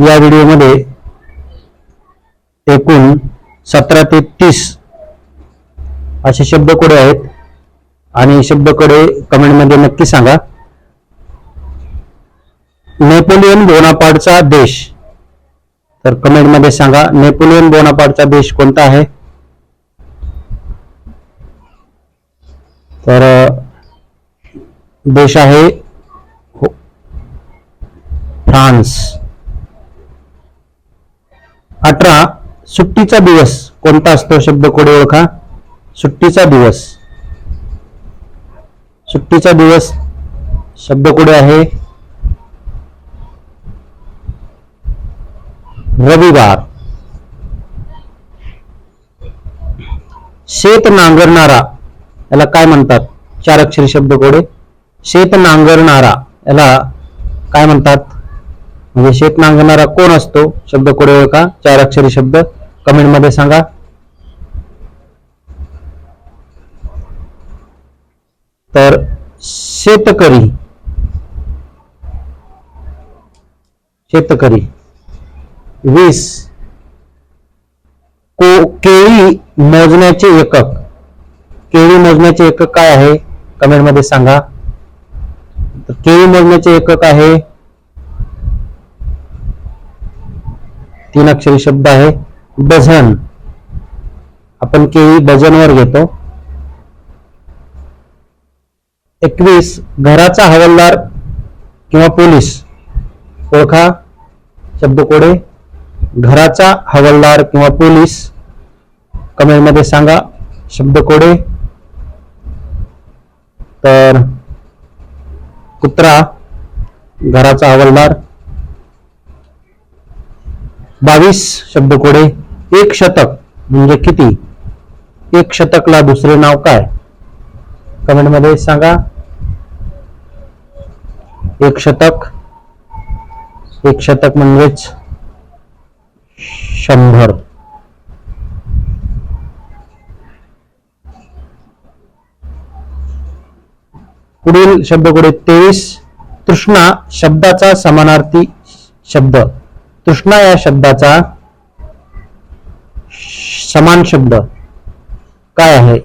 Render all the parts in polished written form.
या व्हिडिओमध्ये एकूण 17 ते 30 असे शब्दकोडे आहेत आणि शब्दकोडे कमेंटमध्ये नक्की सांगा. नेपोलियन बोनापार्टचा देश, तर कमेंटमध्ये सांगा नेपोलियन बोनापार्टचा देश कोणता आहे. तर देश आहे फ्रान्स. 18 सुट्टीचा दिवस कोणता असतो, शब्दकोड ओळखा. सुट्टीचा दिवस, सुट्टीचा दिवस शब्दकोड आहे रविवार. शेत नांगरणारा याला काय म्हणतात, 4 अक्षरी शब्दकोड. शेत नांगरणारा याला काय म्हणतात, म्हणजे शेत नांगरणारा कोण असतो, शब्दकोड ओळखा. 4 अक्षरी शब्द कमेंट मध्ये सांगा. तर शेतकरी, शेतकरी. 20 केळी मोजण्याचे एकक, केळी मोजण्याचे एकक काय आहे, कमेंट मध्ये सांगा. तर केळी मोजण्याचे एकक आहे 3 अक्षरी शब्द आहे डझन. आपण केळी डझनवर घेतो. 21 घराचा हवालदार किंवा पोलीस ओळखा. शब्दकोड घराचा हवालदार किंवा पोलीस कमेंट मध्ये सांगा शब्दकोड. तर कुत्रा, घराचा हवालदार. 22 शब्दकोड. 1 शतक म्हणजे किती, 1 शतकला दुसरे नाव काय, कमेंट मध्ये सांगा. 1 शतक, 1 शतक म्हणजेच 100. पुढील शब्दकोड 23 तृष्णा शब्दाचा समानार्थी शब्द. तृष्णा या शब्दाचा समान शब्द काय आहे,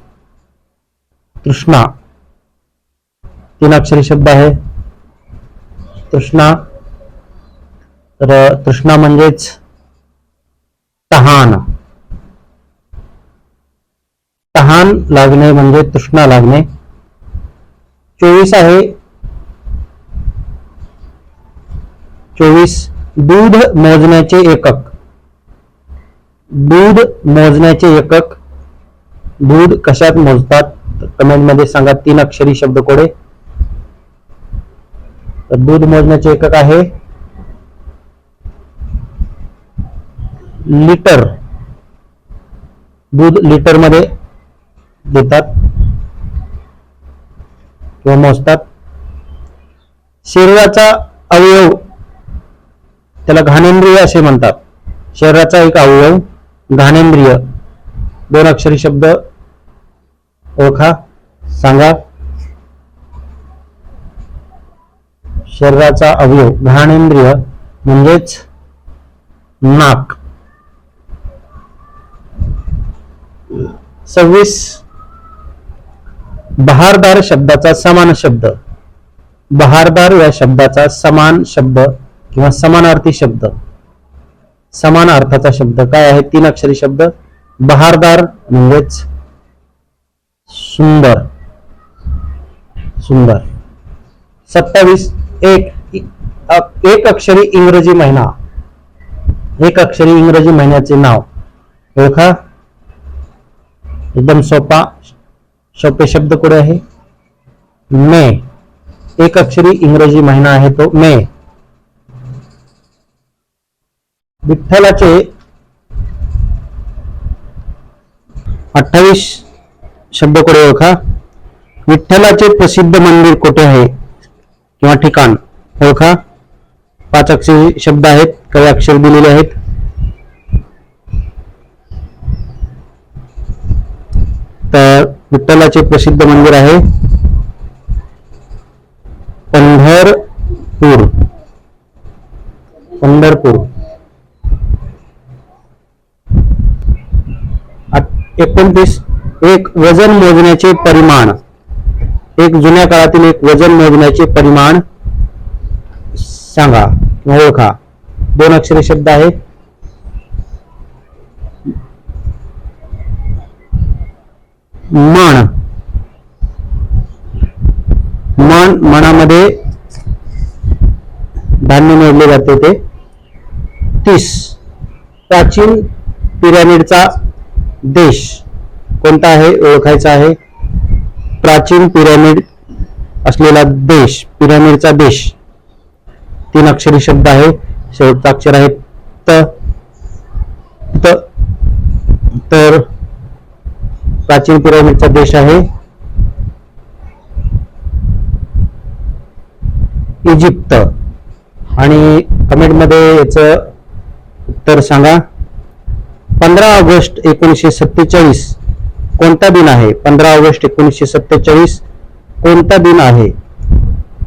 तृष्णा. 3 अक्षरी शब्द आहे तृष्णा. तर तृष्णा म्हणजेच तहान. तहान लागणे म्हणजे तृष्णा लागणे. 24 आहे 24 दूध मोजण्याचे एकक. दूध मोजण्याचे एकक, दूध कशात मोजतात, कमेंट मध्ये सांगा. 3 अक्षरी शब्दकोड. दूध मोजण्याचे एकक आहे लिटर. दूध लिटर मध्ये देतात किंवा मोजतात. शरीराचा अवयव त्याला घाणेंद्रिय असे म्हणतात. शरीराचा एक अवयव घाणेंद्रिय. 2 अक्षरी शब्द ओळखा, सांगा. शरीराचा अवयव घाणेंद्रिय म्हणजेच नाक. 26 बहारदार शब्दाचा समान शब्द. बहारदार या शब्दाचा समान शब्द किंवा समानार्थी शब्द, समान अर्थाचा शब्द काय आहे, 3 अक्षरी शब्द बहारदार म्हणजेच सुंदर, सुंदर. 27 एक अक्षरी इंग्रजी महिना. 1 अक्षरी इंग्रजी महिन्याचे नाव ओळखा. एकदम सोपे शब्दकोड आहे मे. 1 अक्षरी इंग्रजी महिना आहे तो मे. विठ्ठलाचे 28 शब्दकोड ओळखा. विठ्ठलाचे प्रसिद्ध मंदिर कुठे आहे किंवा ठिकाण ओळखा. 5 अक्षरी शब्द आहेत, काही अक्षर दिलेले आहेत. तर विठ्ठलाचे प्रसिद्ध मंदिर आहे पंढरपूर. पंढरपूर. 29 एक वजन मोजण्याचे परिमाण, एक जुन्या काळातील एक वजन मोजण्याचे परिमाण सांगा किंवा ओळखा. 2 अक्षरी शब्द आहे. मण. मणामध्ये धान्य मोजले जाते ते. 30 प्राचीन पिरॅमिडचा देश कोणता आहे ओळखायचा आहे. प्राचीन पिरॅमिड असलेला देश, पिरॅमिडचा देश. 3 अक्षरी शब्द आहे. शेवटचा अक्षर आहे त. तर प्राचीन पिरॅमिडचा देश आहे इजिप्त. आणि कमेंट मध्ये याचं उत्तर सांगा. 15 ऑगस्ट 1947 कोणता दिन आहे. 15 ऑगस्ट 1947 कोणता दिन आहे.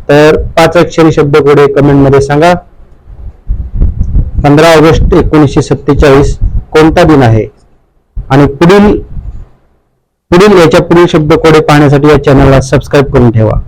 तर 5 अक्षरी शब्द कोडे कमेंट मध्ये सांगा. 15 ऑगस्ट 1947 कोणता दिन आहे. आणि पुढील याच्या पुढील शब्द कोडे पाहण्यासाठी या चॅनलला सबस्क्राईब करून ठेवा.